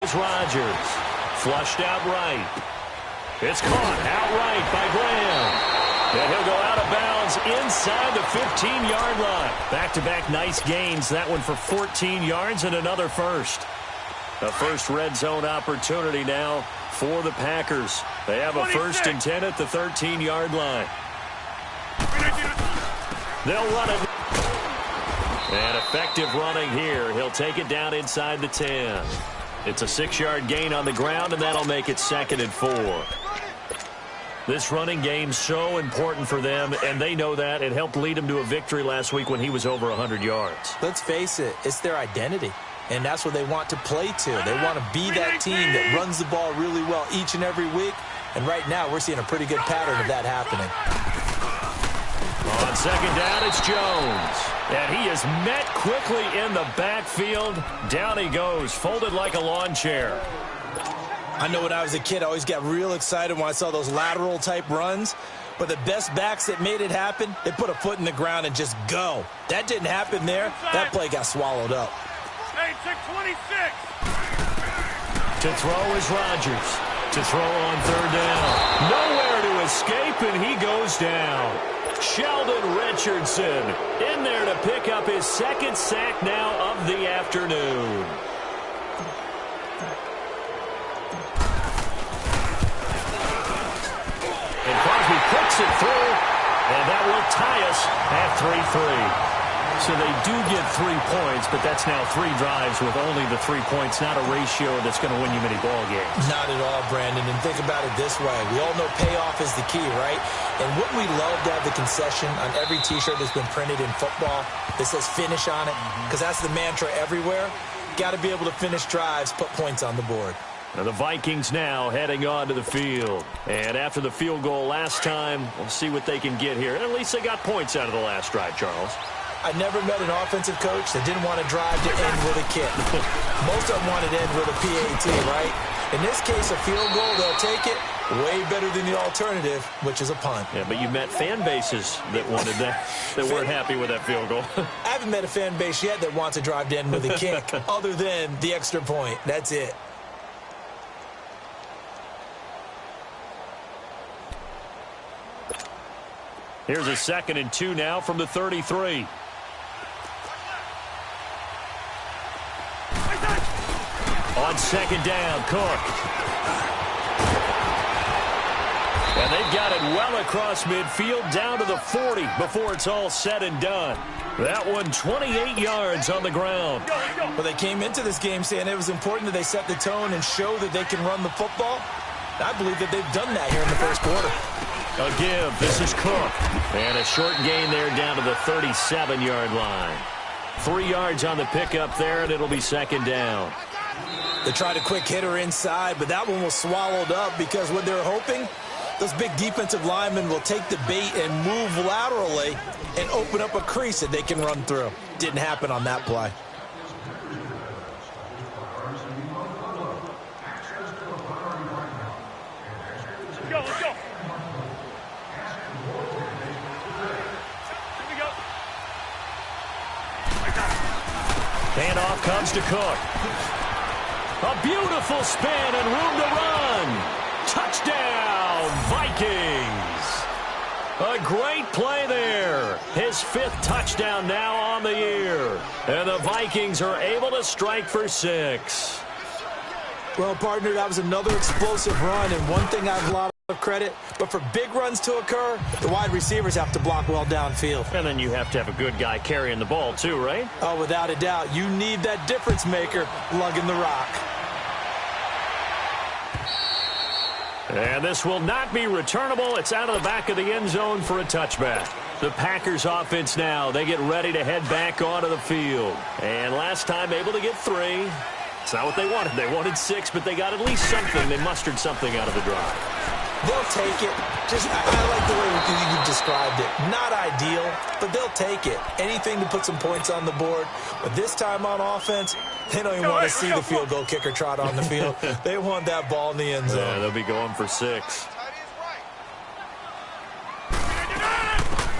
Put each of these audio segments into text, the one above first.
is Rodgers. Flushed out right. It's caught outright by Graham. And he'll go out of bounds inside the 15-yard line. Back-to-back nice gains. That one for 14 yards and another first. A first red zone opportunity now for the Packers. They have a 1st and 10 at the 13-yard line. They'll run it. And effective running here. He'll take it down inside the 10. It's a 6-yard gain on the ground, and that'll make it 2nd and 4. This running game's so important for them, and they know that. It helped lead them to a victory last week when he was over 100 yards. Let's face it, it's their identity, and that's what they want to play to. They want to be that team that runs the ball really well each and every week, and right now we're seeing a pretty good pattern of that happening. On 2nd down, it's Jones. And he is met quickly in the backfield. Down he goes, folded like a lawn chair. I know when I was a kid, I always got real excited when I saw those lateral-type runs. But the best backs that made it happen, they put a foot in the ground and just go. That didn't happen there. That play got swallowed up. Hey, 626. To throw is Rodgers. To throw on 3rd down. Nowhere to escape, and he goes down. Sheldon Richardson in there to pick up his 2nd sack now of the afternoon. And Crosby puts it through, and that will tie us at 3-3. So they do get 3 points, but that's now 3 drives with only the 3 points, not a ratio that's going to win you many ball games. Not at all, Brandon. And think about it this way. We all know payoff is the key, right? And wouldn't we love to have the concession on every T-shirt that's been printed in football that says finish on it? Because that's the mantra everywhere. Got to be able to finish drives, put points on the board. Now the Vikings now heading onto the field. And after the field goal last time, we'll see what they can get here. At least they got points out of the last drive, Charles. I never met an offensive coach that didn't want to drive to end with a kick. Most of them wanted to end with a PAT, right? In this case, a field goal, they'll take it. Way better than the alternative, which is a punt. Yeah, but you met fan bases that wanted that, that weren't happy with that field goal. I haven't met a fan base yet that wants to drive to end with a kick, other than the extra point. That's it. Here's a 2nd and 2 now from the 33. On 2nd down, Cook. And they've got it well across midfield down to the 40 before it's all said and done. That one 28 yards on the ground. Well, they came into this game saying it was important that they set the tone and show that they can run the football. I believe that they've done that here in the first quarter. A give. This is Cook. And a short gain there down to the 37-yard line. 3 yards on the pickup there, and it'll be 2nd down. They tried a quick hitter inside, but that one was swallowed up because what they're hoping, those big defensive linemen will take the bait and move laterally and open up a crease that they can run through. Didn't happen on that play. Let's go. Handoff comes to Cook. A beautiful spin and room to run. Touchdown, Vikings. A great play there. His 5th touchdown now on the year. And the Vikings are able to strike for 6. Well, partner, that was another explosive run, and one thing I've a lot of credit, but for big runs to occur, the wide receivers have to block well downfield. And then you have to have a good guy carrying the ball too, right? Oh, without a doubt. You need that difference maker lugging the rock. And this will not be returnable. It's out of the back of the end zone for a touchback. The Packers offense now, they get ready to head back onto the field. And last time able to get 3. It's not what they wanted. They wanted 6, but they got at least something. They mustered something out of the drive. They'll take it. I like the way you described it. Not ideal, but they'll take it. Anything to put some points on the board. But this time on offense, they don't even want to see the field goal kicker trot on the field. They want that ball in the end zone. Yeah, they'll be going for 6.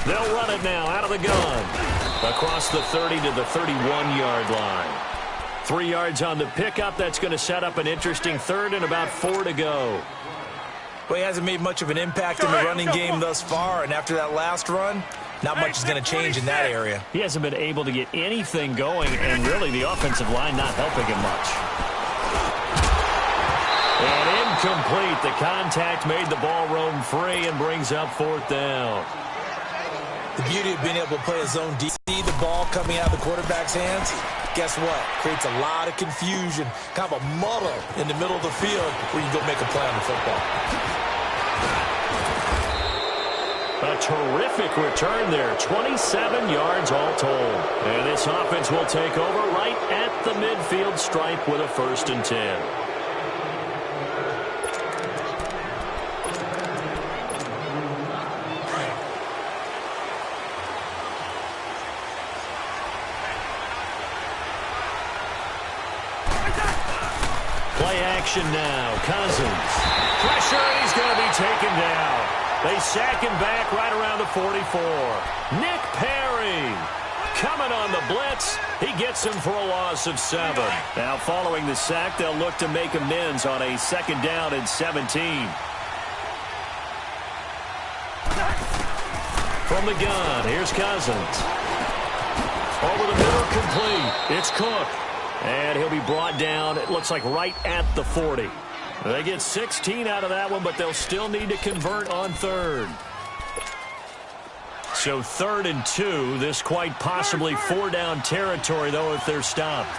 They'll run it now out of the gun. Across the 30 to the 31-yard line. 3 yards on the pickup. That's going to set up an interesting third and about 4 to go. Well, he hasn't made much of an impact in the running game thus far, and after that last run, not much is going to change in that area. He hasn't been able to get anything going, and really the offensive line not helping him much. And incomplete. The contact made the ball roam free and brings up 4th down. The beauty of being able to play a zone D, see the ball coming out of the quarterback's hands, guess what? Creates a lot of confusion, kind of a muddle in the middle of the field where you go make a play on the football. A terrific return there, 27 yards all told. And this offense will take over right at the midfield stripe with a 1st and 10. Play action now. Cousins. Pressure, and he's going to be taken down. They sack him back right around the 44. Nick Perry coming on the blitz. He gets him for a loss of 7. Now following the sack, they'll look to make amends on a 2nd down and 17. From the gun, here's Cousins. Over the middle, complete. It's Cook. And he'll be brought down, it looks like right at the 40. They get 16 out of that one, but they'll still need to convert on 3rd. So 3rd and 2, this quite possibly 4-down territory, though, if they're stopped.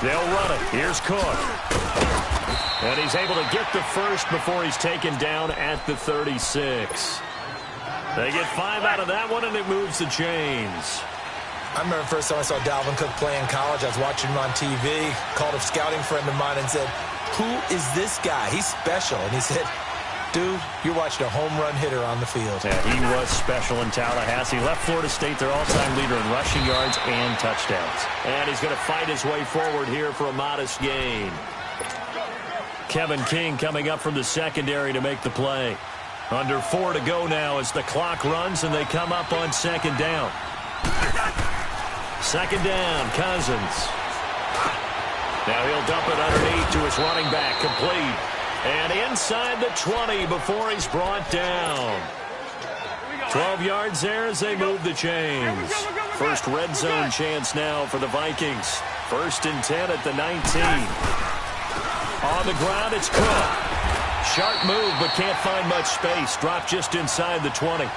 They'll run it. Here's Cook. And he's able to get the first before he's taken down at the 36. They get 5 out of that one, and it moves the chains. I remember the first time I saw Dalvin Cook play in college. I was watching him on TV, called a scouting friend of mine and said, "Who is this guy? He's special." And he said, "Dude, you're watching a home run hitter on the field." Yeah, he was special in Tallahassee. Left Florida State their all-time leader in rushing yards and touchdowns. And he's going to fight his way forward here for a modest gain. Kevin King coming up from the secondary to make the play. Under 4 to go now as the clock runs and they come up on 2nd down. 2nd down, Cousins. Now he'll dump it underneath to his running back, complete. And inside the 20 before he's brought down. 12 yards there as they move the chains. First red zone chance now for the Vikings. 1st and 10 at the 19. On the ground, it's Cook. Sharp move, but can't find much space. Dropped just inside the 20.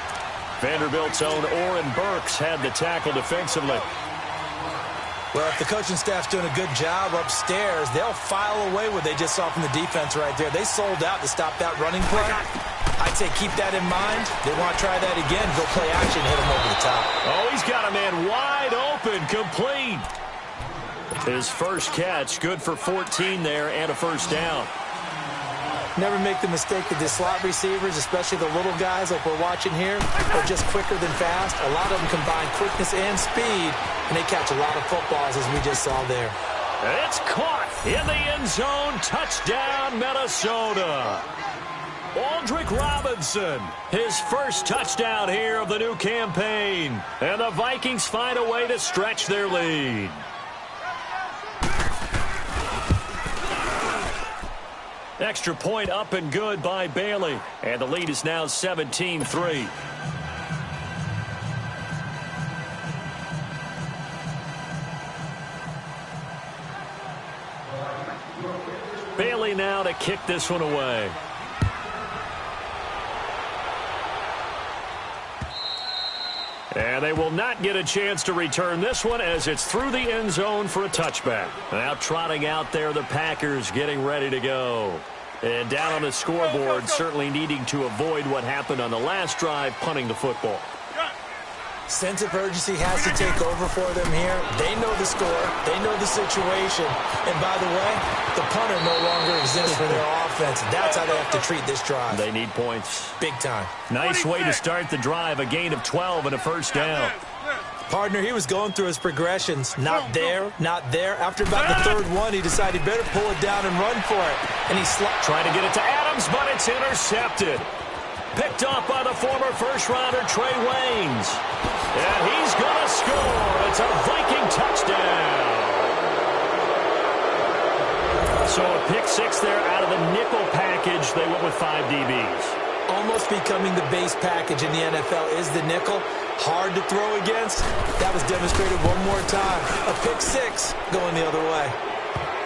Vanderbilt's own Oren Burks had the tackle defensively. Well, if the coaching staff's doing a good job upstairs, they'll file away what they just saw from the defense right there. They sold out to stop that running play. I'd say keep that in mind. They want to try that again. Go play action, hit him over the top. Oh, he's got a man wide open, complete. His first catch, good for 14 there and a 1st down. Never make the mistake that the slot receivers, especially the little guys like we're watching here, are just quicker than fast. A lot of them combine quickness and speed, and they catch a lot of footballs, as we just saw there. It's caught in the end zone. Touchdown, Minnesota. Aldrick Robinson, his first touchdown here of the new campaign. And the Vikings find a way to stretch their lead. Extra point up and good by Bailey. And the lead is now 17-3. Bailey now to kick this one away. And they will not get a chance to return this one as it's through the end zone for a touchback. Now trotting out there, the Packers getting ready to go. And down on the scoreboard, certainly needing to avoid what happened on the last drive, punting the football. Sense of urgency has to take over for them here. They know the score. They know the situation. And by the way, the punter no longer exists for their offense. That's how they have to treat this drive. They need points. Big time. Nice way to start the drive. A gain of 12 and a 1st down. Partner, he was going through his progressions. Not there, not there. After about the 3rd one, he decided better pull it down and run for it. And he trying to get it to Adams, but it's intercepted. Picked off by the former first-rounder Trey Waynes. And he's going to score. It's a Viking touchdown. So a pick six there out of the nickel package. They went with 5 DBs. Almost becoming the base package in the NFL is the nickel. Hard to throw against. That was demonstrated one more time. A pick six going the other way.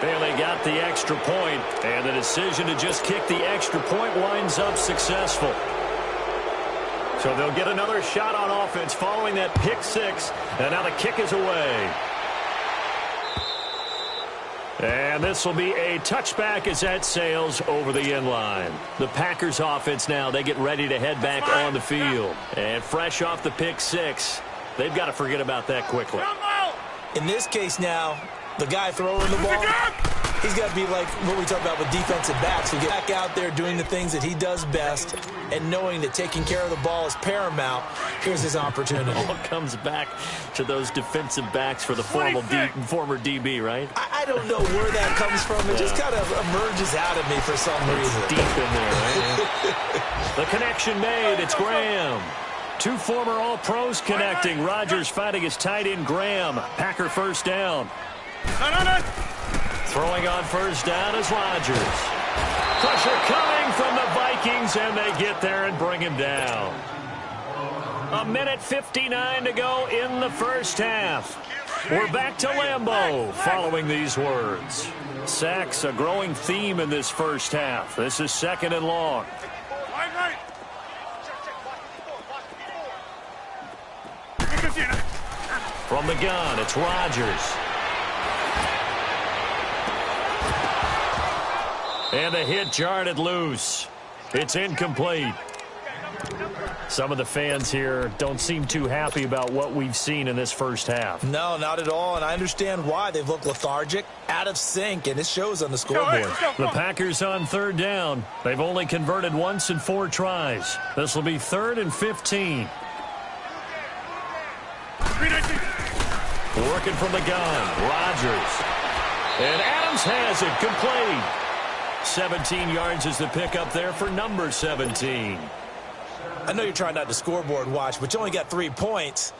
Bailey got the extra point, and the decision to just kick the extra point winds up successful. So they'll get another shot on offense following that pick six, and now the kick is away. And this will be a touchback as that sails over the end line. The Packers offense now, they get ready to head back on the field. And fresh off the pick six, they've got to forget about that quickly. In this case now, the guy throwing the ball, he's got to be like what we talk about with defensive backs, who get back out there doing the things that he does best and knowing that taking care of the ball is paramount. Here's his opportunity. It all comes back to those defensive backs for the former DB, right? I don't know where that comes from. It just kind of emerges out of me for some reason. Deep in there, right? The connection made. It's Graham. 2 former All-Pros connecting. Rodgers fighting his tight end, Graham. Packer first down. Throwing on first down is Rodgers. Pressure coming from the Vikings, and they get there and bring him down. 1:59 to go in the first half. We're back to Lambeau following these words. Sacks, a growing theme in this first half. This is 2nd and long. From the gun, it's Rodgers. And the hit jarred it loose. It's incomplete. Some of the fans here don't seem too happy about what we've seen in this first half. No, not at all, and I understand why. They've looked lethargic, out of sync, and it shows on the scoreboard. The Packers on 3rd down. They've only converted once in 4 tries. This will be 3rd and 15. Working from the gun, Rodgers. And Adams has it, complete. 17 yards is the pickup there for number 17. I know you're trying not to scoreboard watch, but you only got 3 points.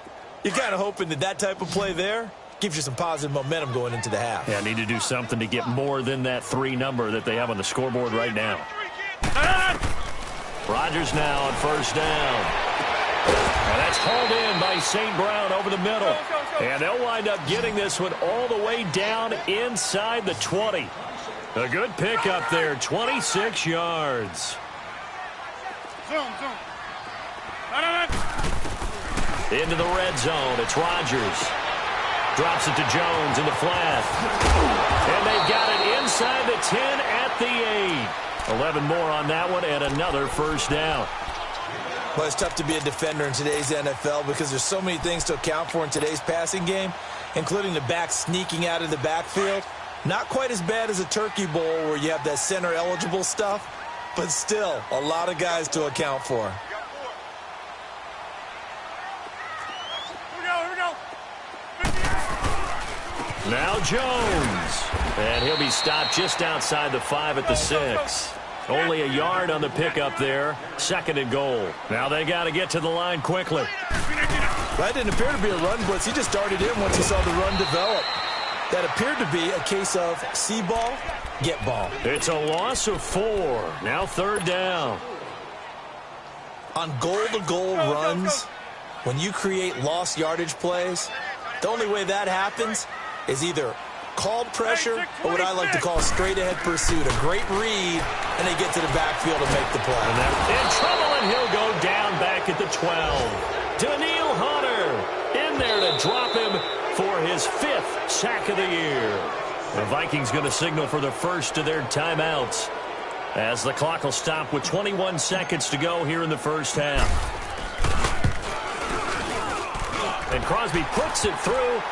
You're kind of hoping that that type of play there gives you some positive momentum going into the half. Yeah, need to do something to get more than that 3 number that they have on the scoreboard right now. Rodgers now on first down. And that's hauled in by St. Brown over the middle. And they'll wind up getting this one all the way down inside the 20. A good pickup there, 26 yards. Into the red zone, it's Rodgers. Drops it to Jones in the flat. And they've got it inside the 10 at the 8. 11 more on that one and another first down. Well, it's tough to be a defender in today's NFL because there's so many things to account for in today's passing game, including the back sneaking out of the backfield. Not quite as bad as a turkey bowl where you have that center-eligible stuff, but still a lot of guys to account for. Now Jones. And he'll be stopped just outside the 5 at the 6. Only a yard on the pickup there. 2nd and goal. Now they got to get to the line quickly. That didn't appear to be a run blitz. He just darted in once he saw the run develop. That appeared to be a case of see ball, get ball. It's a loss of 4. Now 3rd down. On goal-to-goal runs, when you create lost yardage plays, the only way that happens is either called pressure or what I like to call straight-ahead pursuit. A great read, and they get to the backfield and make the play. And they're in trouble, and he'll go down back at the 12. Daniil Hunter in there to drop him for his 5th sack of the year. The Vikings going to signal for the first of their timeouts as the clock will stop with 21 seconds to go here in the first half. And Crosby puts it through,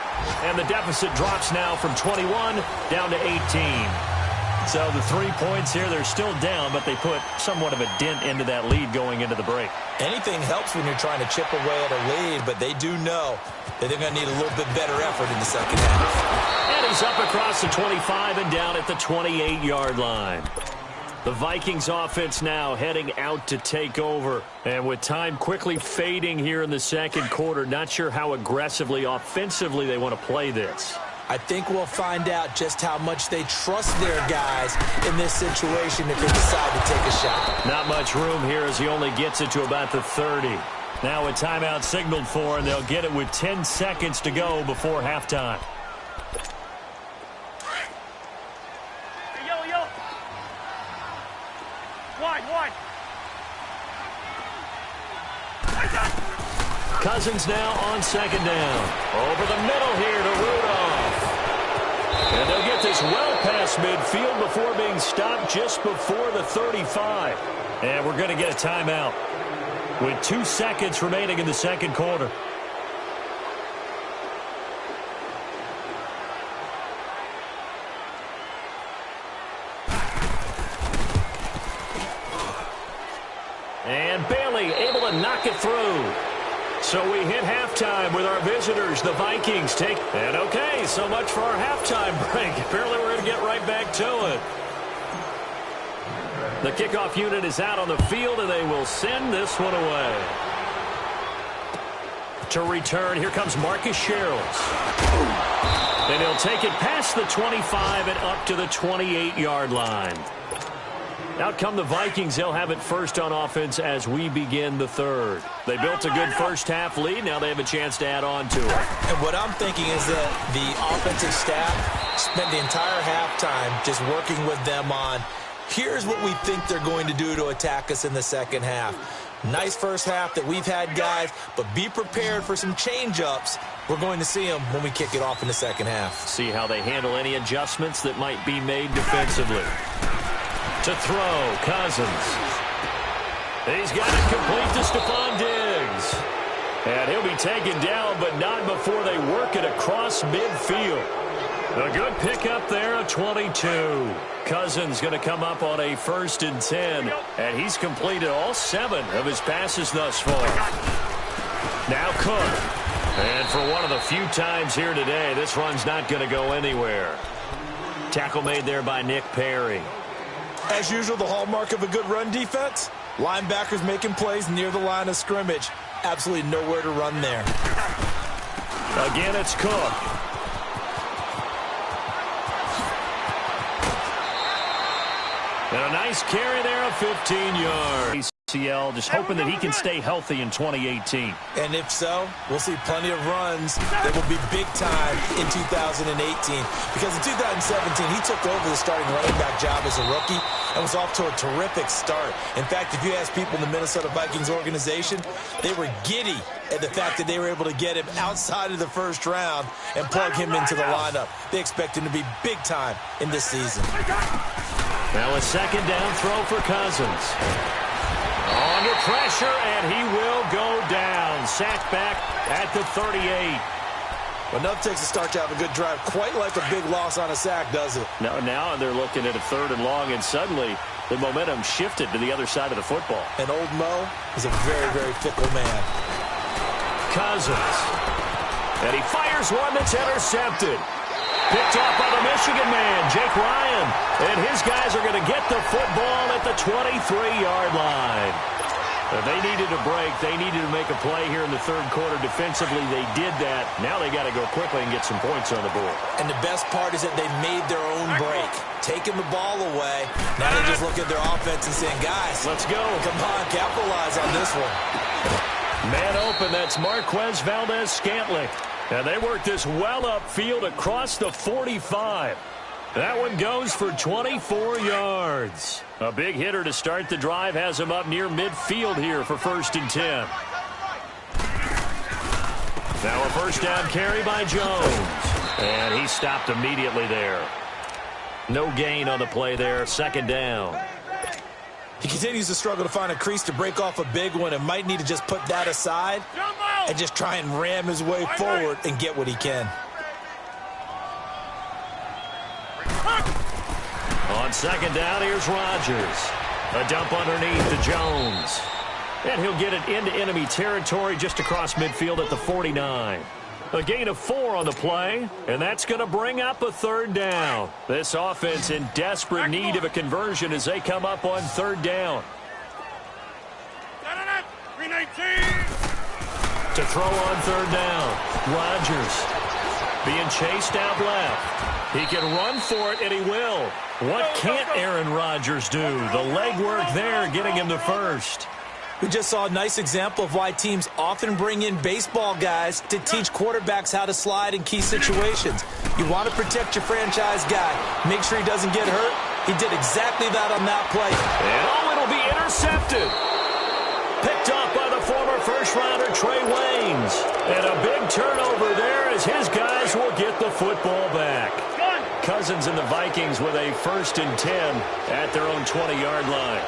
and the deficit drops now from 21 down to 18. So the 3 points here, they're still down, but they put somewhat of a dent into that lead going into the break. Anything helps when you're trying to chip away at a lead, but they do know that they're going to need a little bit better effort in the second half. And he's up across the 25 and down at the 28-yard line. The Vikings offense now heading out to take over. And with time quickly fading here in the second quarter, not sure how aggressively, offensively they want to play this. I think we'll find out just how much they trust their guys in this situation if they decide to take a shot. Not much room here as he only gets it to about the 30. Now a timeout signaled for, and they'll get it with 10 seconds to go before halftime. Yo. Wide. Cousins now on second down. Over the middle here to Rudolph. And they'll get this well past midfield before being stopped just before the 35. And we're going to get a timeout with 2 seconds remaining in the second quarter. And Bailey able to knock it through. So we hit halftime with our visitors, the Vikings take. And okay, so much for our halftime break. Apparently we're going to get right back to it. The kickoff unit is out on the field, and they will send this one away. To return, here comes Marcus Sherrills. And he'll take it past the 25 and up to the 28-yard line. Out come the Vikings. They'll have it first on offense as we begin the third. They built a good first-half lead. Now they have a chance to add on to it. And what I'm thinking is that the offensive staff spent the entire halftime just working with them on, here's what we think they're going to do to attack us in the second half. Nice first half that we've had, guys, but be prepared for some change-ups. We're going to see them when we kick it off in the second half. See how they handle any adjustments that might be made defensively. To throw, Cousins. He's got it complete to Stephon Diggs. And he'll be taken down, but not before they work it across midfield. A good pickup there, a 22. Cousins going to come up on a 1st and 10. And he's completed all 7 of his passes thus far. Now Cook. And for one of the few times here today, this run's not going to go anywhere. Tackle made there by Nick Perry. As usual, the hallmark of a good run defense, linebackers making plays near the line of scrimmage. Absolutely nowhere to run there. Again, it's Cook. And a nice carry there, a 15 yards. ACL, just hoping that he can stay healthy in 2018. And if so, we'll see plenty of runs that will be big time in 2018. Because in 2017, he took over the starting running back job as a rookie and was off to a terrific start. In fact, if you ask people in the Minnesota Vikings organization, they were giddy at the fact that they were able to get him outside of the first round and plug him into the lineup. They expect him to be big time in this season. Now a second down throw for Cousins. Under pressure, and he will go down. Sacked back at the 38. Well, enough takes a start to have a good drive. Quite like a big loss on a sack, does it? Now they're looking at a 3rd and long, and suddenly the momentum shifted to the other side of the football. And old Mo is a very, very fickle man. Cousins. And he fires one that's intercepted. Picked off by the Michigan man, Jake Ryan. And his guys are going to get the football at the 23-yard line. They needed a break. They needed to make a play here in the third quarter. Defensively, they did that. Now they got to go quickly and get some points on the board. And the best part is that they made their own break, taking the ball away. Now they just look at their offense and saying, guys, let's go. Come on, capitalize on this one. Man open, that's Marquez Valdez-Scantling. And they work this well upfield across the 45. That one goes for 24 yards. A big hitter to start the drive has him up near midfield here for 1st and 10. Now a first down carry by Jones. And he stopped immediately there. No gain on the play there. 2nd down. He continues to struggle to find a crease to break off a big one and might need to just put that aside and just try and ram his way forward and get what he can. On 2nd down, here's Rodgers. A dump underneath to Jones. And he'll get it into enemy territory just across midfield at the 49. A gain of 4 on the play, and that's going to bring up a third down. This offense in desperate need of a conversion as they come up on third down. To throw on third down, Rodgers being chased out left. He can run for it, and he will. What can't Aaron Rodgers do? The legwork there getting him the first. We just saw a nice example of why teams often bring in baseball guys to teach quarterbacks how to slide in key situations. You want to protect your franchise guy. Make sure he doesn't get hurt. He did exactly that on that play. And it'll be intercepted. Picked off by the former first-rounder Trey Waynes. And a big turnover there as his guys will get the football back. Cousins and the Vikings with a 1st and 10 at their own 20-yard line.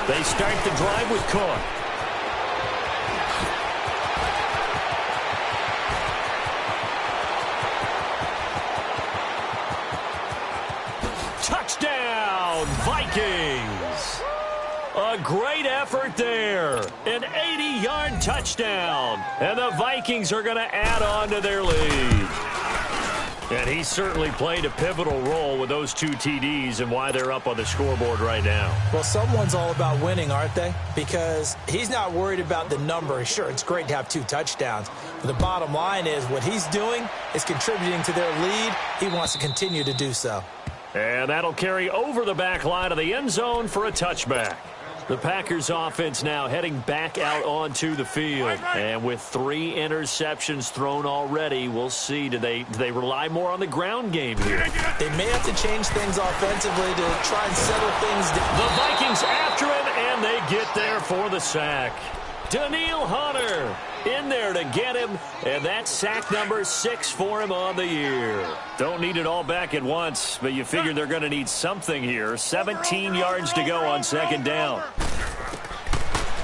They start the drive with Cook. Touchdown, Vikings! A great effort there. An 80-yard touchdown. And the Vikings are going to add on to their lead. And he certainly played a pivotal role with those 2 TDs and why they're up on the scoreboard right now. Well, someone's all about winning, aren't they? Because he's not worried about the number. Sure, it's great to have 2 touchdowns. But the bottom line is what he's doing is contributing to their lead. He wants to continue to do so. And that'll carry over the back line of the end zone for a touchback. The Packers offense now heading back out onto the field. And with 3 interceptions thrown already, we'll see. Do they rely more on the ground game here? They may have to change things offensively to try and settle things down. The Vikings after him, and they get there for the sack. Danielle Hunter in there to get him, and that's sack number 6 for him on the year. Don't need it all back at once, but you figure they're going to need something here. 17 yards to go on 2nd down.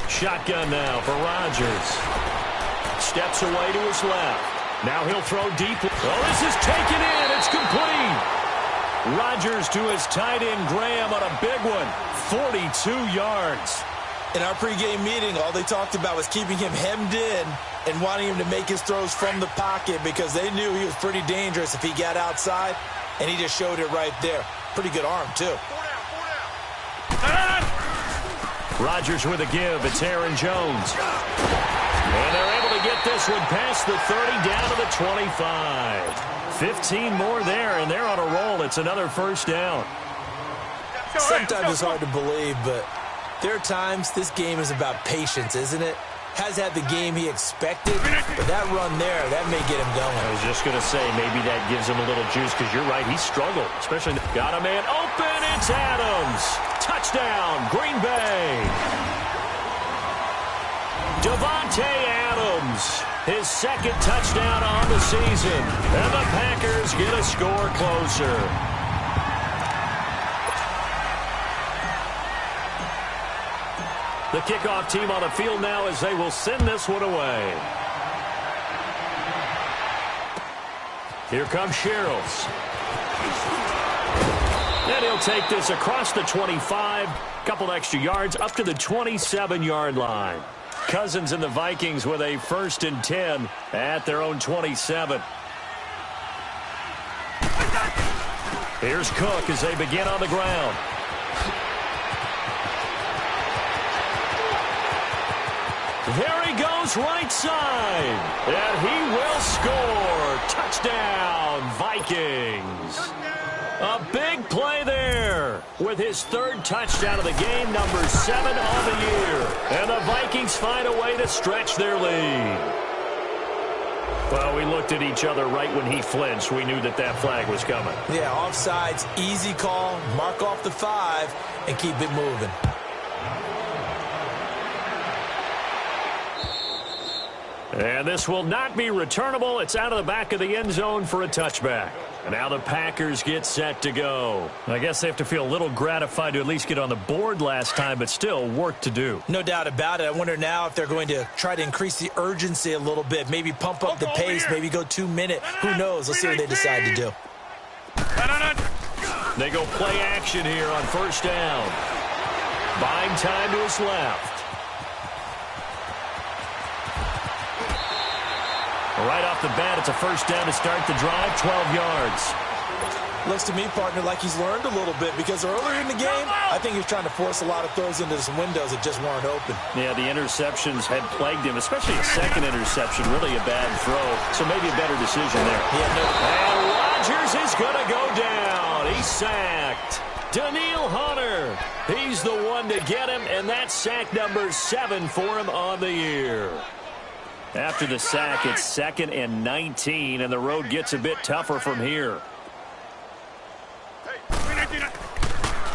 Shotgun now for Rodgers. Steps away to his left. Now he'll throw deep. Oh, this is taken in. It's complete. Rodgers to his tight end, Graham, on a big one. 42 yards. In our pregame meeting, all they talked about was keeping him hemmed in and wanting him to make his throws from the pocket because they knew he was pretty dangerous if he got outside, and he just showed it right there. Pretty good arm, too. Rodgers with a give. It's Aaron Jones. And they're able to get this one past the 30 down to the 25. 15 more there, and they're on a roll. It's another 1st down. Sometimes it's hard to believe, but there are times this game is about patience, isn't it? Has had the game he expected, but that run there, that may get him going. I was just going to say, maybe that gives him a little juice, because you're right, he struggled. Especially, got a man open, it's Adams. Touchdown, Green Bay. Devontae Adams, his 2nd touchdown on the season. And the Packers get a score closer. The kickoff team on the field now as they will send this one away. Here comes Sherrills. And he'll take this across the 25. Couple extra yards up to the 27-yard line. Cousins and the Vikings with a 1st and 10 at their own 27. Here's Cook as they begin on the ground. There he goes right side. And he will score. Touchdown, Vikings. A big play there with his 3rd touchdown of the game, number 7 on the year. And the Vikings find a way to stretch their lead. Well, we looked at each other right when he flinched. We knew that that flag was coming. Yeah, offsides, easy call, mark off the 5, and keep it moving. And this will not be returnable. It's out of the back of the end zone for a touchback. And now the Packers get set to go. I guess they have to feel a little gratified to at least get on the board last time, but still work to do. No doubt about it. I wonder now if they're going to try to increase the urgency a little bit, maybe pump up the pace, maybe go 2-minute. Who knows? Let's see what they decide to do. They go play action here on 1st down. Buying time to his left. Right off the bat, it's a first down to start the drive, 12 yards. Looks to me, partner, like he's learned a little bit because earlier in the game, I think he was trying to force a lot of throws into some windows that just weren't open. Yeah, the interceptions had plagued him, especially a second interception, really a bad throw. So maybe a better decision there. And Rodgers is going to go down. He's sacked. Daniil Hunter, he's the one to get him, and that's sack number 7 for him on the year. After the sack, it's 2nd and 19, and the road gets a bit tougher from here.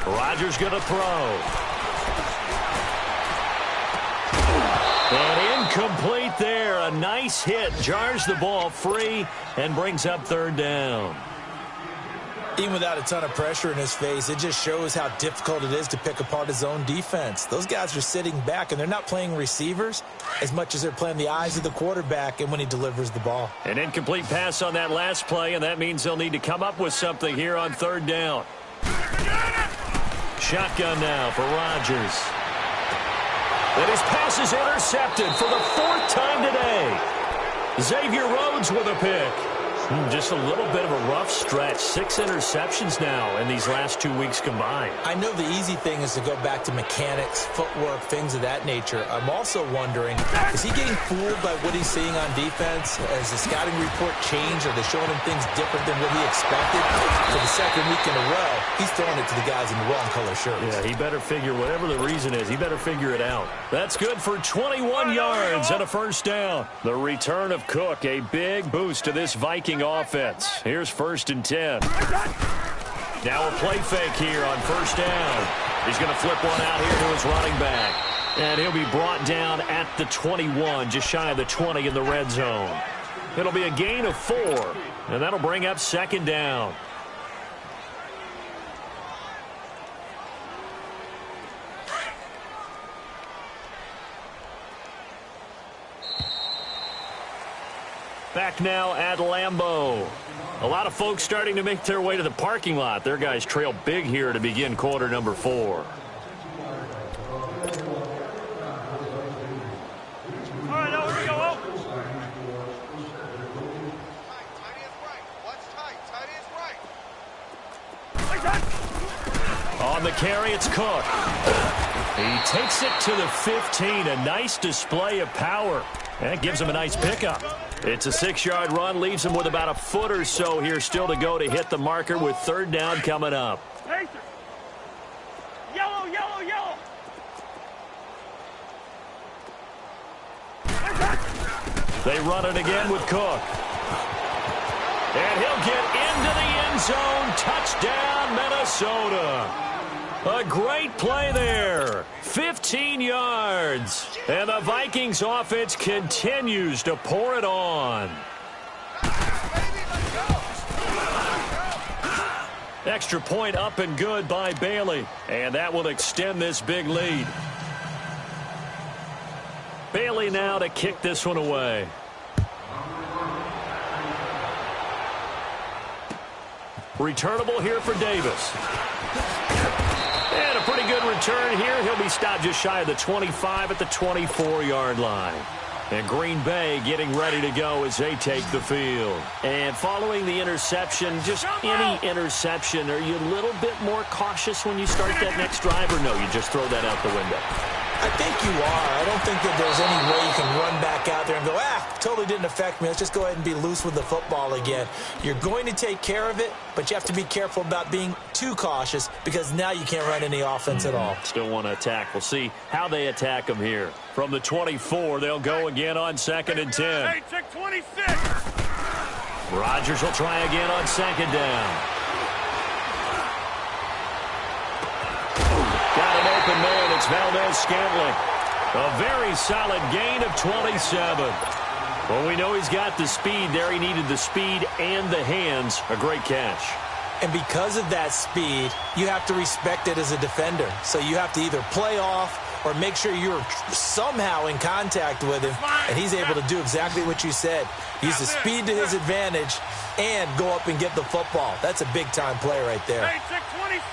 Rodgers going to throw. And incomplete there. A nice hit. Jars the ball free and brings up 3rd down. Even without a ton of pressure in his face, it just shows how difficult it is to pick apart his own defense. Those guys are sitting back, and they're not playing receivers as much as they're playing the eyes of the quarterback and when he delivers the ball. An incomplete pass on that last play, and that means they'll need to come up with something here on 3rd down. Shotgun now for Rodgers. And his pass is intercepted for the 4th time today. Xavier Rhodes with a pick. Just a little bit of a rough stretch. 6 interceptions now in these last 2 weeks combined. I know the easy thing is to go back to mechanics, footwork, things of that nature. I'm also wondering, is he getting fooled by what he's seeing on defense? Has the scouting report changed? Are they showing him things different than what he expected? For the 2nd week in a row, he's throwing it to the guys in the wrong color shirts. Yeah, he better figure whatever the reason is. He better figure it out. That's good for 21 yards and a first down. The return of Cook, a big boost to this Viking offense. Here's 1st and 10. Now a play fake here on 1st down. He's going to flip one out here to his running back. And he'll be brought down at the 21, just shy of the 20 in the red zone. It'll be a gain of 4, and that'll bring up 2nd down. Back now at Lambeau. A lot of folks starting to make their way to the parking lot. Their guys trail big here to begin quarter number 4. All right, now here we go. On the carry, it's Cook. He takes it to the 15. A nice display of power. That gives him a nice pickup. It's a 6-yard run, leaves him with about a foot or so here still to go to hit the marker with 3rd down coming up. Yellow, yellow, yellow. They run it again with Cook. And he'll get into the end zone. Touchdown, Minnesota. A great play there. 15 yards. And the Vikings offense continues to pour it on. Extra point up and good by Bailey. And that will extend this big lead. Bailey now to kick this one away. Returnable here for Davis. And a pretty good return here. He'll be stopped just shy of the 25 at the 24-yard line. And Green Bay getting ready to go as they take the field. And following the interception, just any interception, are you a little bit more cautious when you start that next drive, or no, you just throw that out the window? I think you are. I don't think that there's any way you can run back out there and go, totally didn't affect me. Let's just go ahead and be loose with the football again. You're going to take care of it, but you have to be careful about being too cautious because now you can't run any offense at all. Still want to attack. We'll see how they attack them here. From the 24, they'll go again on 2nd and 10. Hey, check 26. Rodgers will try again on 2nd down. Got an open man. It's Valdez-Scantling. A very solid gain of 27. Well, we know he's got the speed there. He needed the speed and the hands. A great catch. And because of that speed, you have to respect it as a defender. So you have to either play off or make sure you're somehow in contact with him. And he's able to do exactly what you said. Use the speed to his advantage and go up and get the football. That's a big-time play right there. Hey, check 26.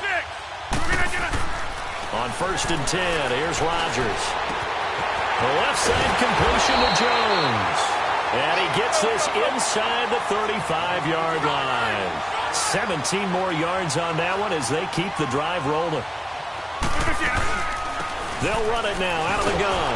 On 1st and 10, here's Rodgers. The left side completion to Jones. And he gets this inside the 35-yard line. 17 more yards on that one as they keep the drive rolling. They'll run it now out of the gun.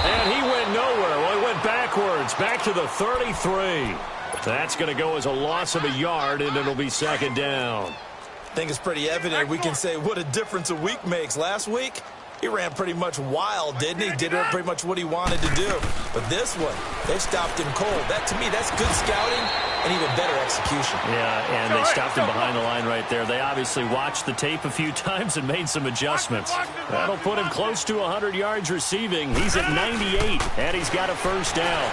And he went nowhere. Well, he went backwards, back to the 33. That's going to go as a loss of a yard, and it'll be second down. I think it's pretty evident. We can say what a difference a week makes. Last week, he ran pretty much wild, didn't he? Did pretty much what he wanted to do. But this one, they stopped him cold. That, to me, that's good scouting and even better execution. Yeah, and they stopped him behind the line right there. They obviously watched the tape a few times and made some adjustments. That'll put him close to 100 yards receiving. He's at 98, and he's got a first down.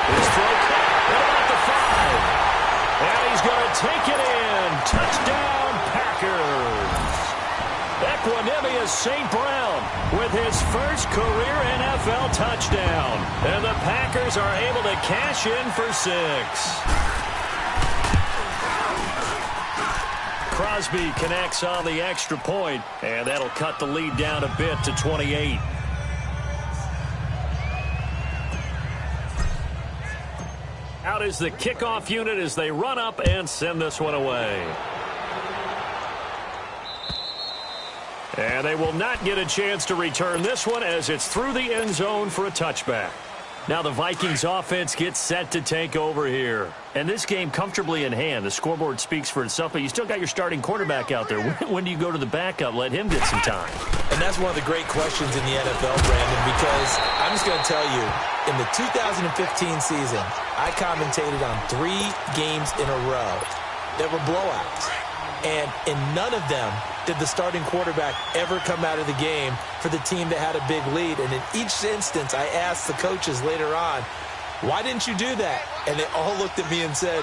His throw at about the 5. And he's going to take it in. Touchdown, Packers. Equanimous St. Brown with his first career NFL touchdown. And the Packers are able to cash in for 6. Crosby connects on the extra point, and that'll cut the lead down a bit to 28. Out is the kickoff unit as they run up and send this one away. And they will not get a chance to return this one as it's through the end zone for a touchback. Now the Vikings offense gets set to take over here. And this game comfortably in hand. The scoreboard speaks for itself, but you still got your starting quarterback out there. When do you go to the backup? Let him get some time. And that's one of the great questions in the NFL, Brandon, because I'm just going to tell you, in the 2015 season, I commentated on 3 games in a row that were blowouts. And in none of them did the starting quarterback ever come out of the game for the team that had a big lead. And in each instance, I asked the coaches later on, why didn't you do that? And they all looked at me and said,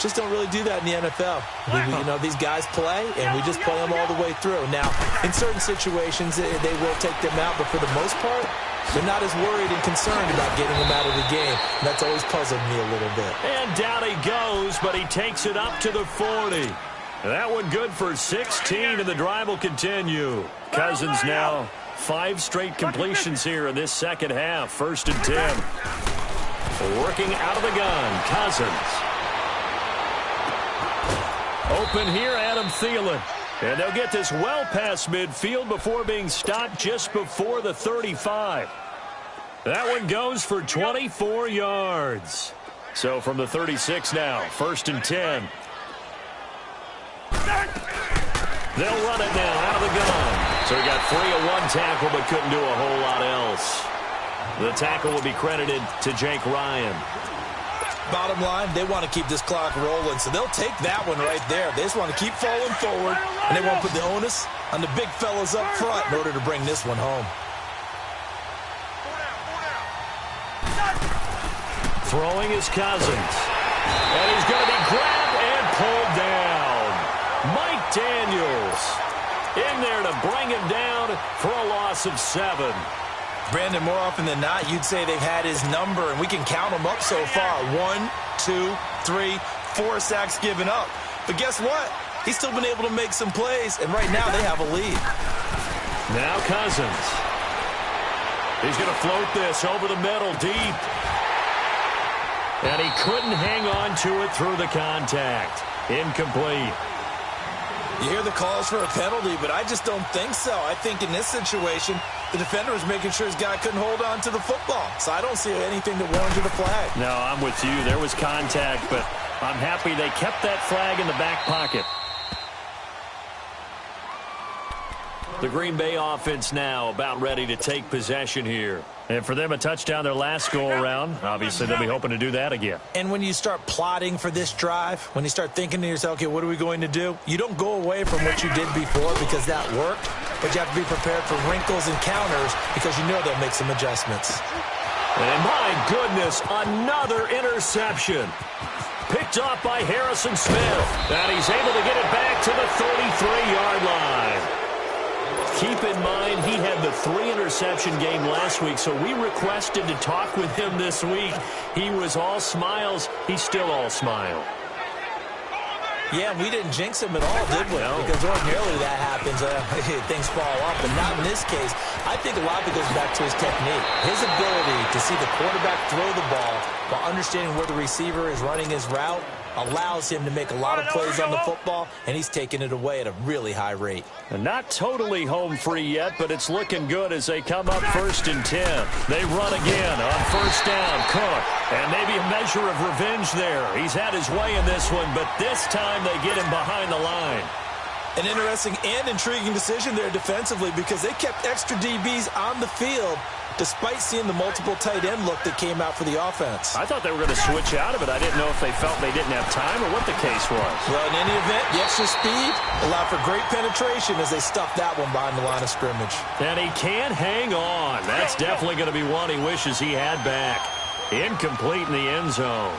just don't really do that in the NFL. You know, these guys play, and we just play them all the way through. Now, in certain situations, they will take them out, but for the most part, they're not as worried and concerned about getting them out of the game. And that's always puzzled me a little bit. And down he goes, but he takes it up to the 40. That one good for 16, and the drive will continue. Cousins now 5 straight completions here in this second half. 1st and 10. Working out of the gun, Cousins. Open here, Adam Thielen. And they'll get this well past midfield before being stopped just before the 35. That one goes for 24 yards. So from the 36 now, 1st and 10. They'll run it now out of the gun. So he got free of one tackle but couldn't do a whole lot else. The tackle will be credited to Jake Ryan. Bottom line, they want to keep this clock rolling, so they'll take that one right there. They just want to keep falling forward, and they want to put the onus on the big fellas up front in order to bring this one home. Throwing is Cousins. And he's going to be grabbed and pulled down. Mike Daniels in there to bring him down for a loss of 7. Brandon, more often than not, you'd say they've had his number, and we can count them up so far. 1, 2, 3, 4 sacks given up. But guess what? He's still been able to make some plays, and right now they have a lead. Now Cousins. He's going to float this over the middle deep. And he couldn't hang on to it through the contact. Incomplete. You hear the calls for a penalty, but I just don't think so. I think in this situation, the defender was making sure his guy couldn't hold on to the football. So I don't see anything that warranted a flag. No, I'm with you. There was contact, but I'm happy they kept that flag in the back pocket. The Green Bay offense now about ready to take possession here. And for them, a touchdown their last go-around. Obviously, they'll be hoping to do that again. And when you start plotting for this drive, when you start thinking to yourself, okay, what are we going to do? You don't go away from what you did before because that worked, but you have to be prepared for wrinkles and counters because you know they'll make some adjustments. And my goodness, another interception. Picked off by Harrison Smith. And he's able to get it back to the 33-yard line. Keep in mind, he had the 3-interception game last week, so we requested to talk with him this week. He was all smiles. He's still all smile. Yeah, we didn't jinx him at all, did we? No. Because ordinarily that happens. Things fall off, but not in this case. I think a lot of it goes back to his technique. His ability to see the quarterback throw the ball while understanding where the receiver is running his route allows him to make a lot of plays on the football, and he's taking it away at a really high rate. And not totally home free yet, but it's looking good as they come up 1st and 10. They run again on 1st down. Cook. And maybe a measure of revenge there. He's had his way in this one, but this time they get him behind the line. An interesting and intriguing decision there defensively because they kept extra DBs on the field despite seeing the multiple tight end look that came out for the offense. I thought they were going to switch out of it. I didn't know if they felt they didn't have time or what the case was. Well, in any event, the extra speed allowed for great penetration as they stuffed that one behind the line of scrimmage. And he can't hang on. That's definitely going to be one he wishes he had back. Incomplete in the end zone.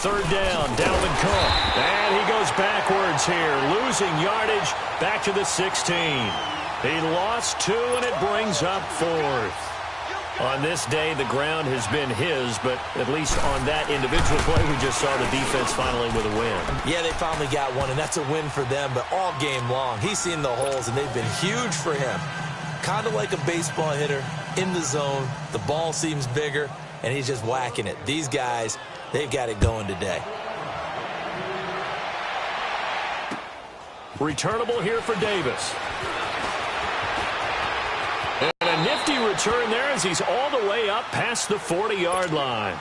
Third down, Dalvin Cook. And he goes backwards here, losing yardage back to the 16. He lost 2, and it brings up 4th. On this day, the ground has been his, but at least on that individual play, we just saw the defense finally with a win. Yeah, they finally got one, and that's a win for them, but all game long, he's seen the holes, and they've been huge for him. Kind of like a baseball hitter in the zone. The ball seems bigger, and he's just whacking it. These guys, they've got it going today. Returnable here for Davis. And a nifty return there as he's all the way up past the 40-yard line.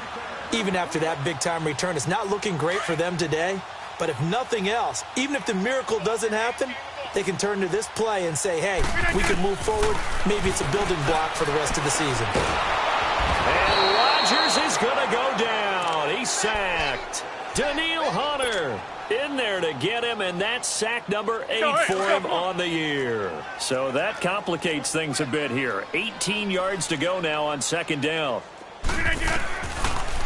Even after that big-time return, it's not looking great for them today. But if nothing else, even if the miracle doesn't happen, they can turn to this play and say, hey, we can move forward. Maybe it's a building block for the rest of the season. And Rodgers is going to go down. He's sacked. Daniil Hunter in there to get him, and that's sack number 8 for him on the year. So that complicates things a bit here. 18 yards to go now on 2nd down.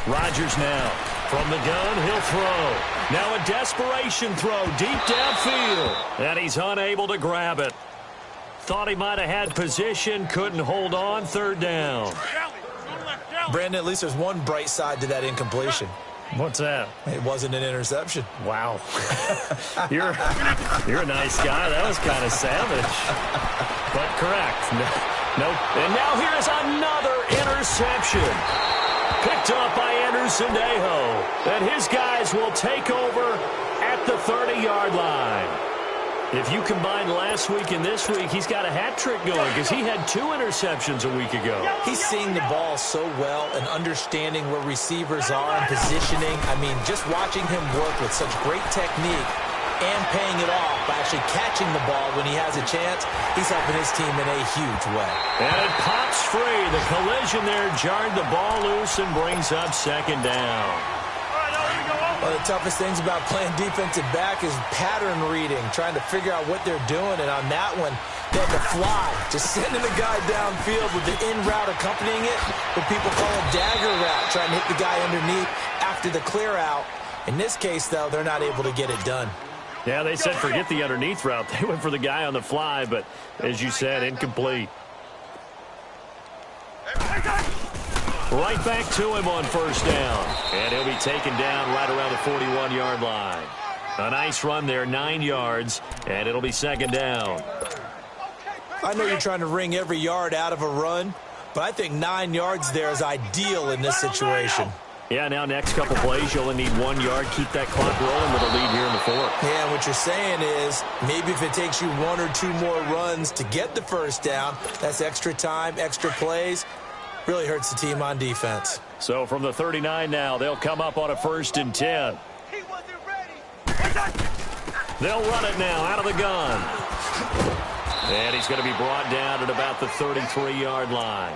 Rodgers now. From the gun, he'll throw. Now a desperation throw deep downfield. And he's unable to grab it. Thought he might have had position, couldn't hold on. 3rd down. Brandon, at least there's one bright side to that incompletion. What's that? It wasn't an interception. Wow. You're a nice guy. That was kind of savage. But correct. Nope. And now here's another interception. Picked up by Anderson-Dejo. And his guys will take over at the 30-yard line. If you combine last week and this week, he's got a hat trick going because he had 2 interceptions a week ago. He's seeing the ball so well and understanding where receivers are and positioning. I mean, just watching him work with such great technique and paying it off by actually catching the ball when he has a chance, he's helping his team in a huge way. And it pops free. The collision there jarred the ball loose and brings up 2nd down. One of the toughest things about playing defensive back is pattern reading, trying to figure out what they're doing. And on that one, they had to fly, just sending the guy downfield with the in route accompanying it, what people call a dagger route, trying to hit the guy underneath after the clear out. In this case, though, they're not able to get it done. Yeah, they said forget the underneath route. They went for the guy on the fly, but as you said, incomplete. Right back to him on 1st down. And he'll be taken down right around the 41-yard line. A nice run there, 9 yards, and it'll be 2nd down. I know you're trying to wring every yard out of a run, but I think 9 yards there is ideal in this situation. Yeah, now next couple plays, you only need 1 yard. Keep that clock rolling with a lead here in the 4th. Yeah, what you're saying is maybe if it takes you 1 or 2 more runs to get the 1st down, that's extra time, extra plays. Really hurts the team on defense. So from the 39 now, they'll come up on a 1st and 10. He wasn't ready. They'll run it now out of the gun. And he's going to be brought down at about the 33-yard line.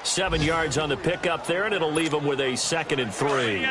7 yards on the pickup there, and it'll leave him with a 2nd and 3.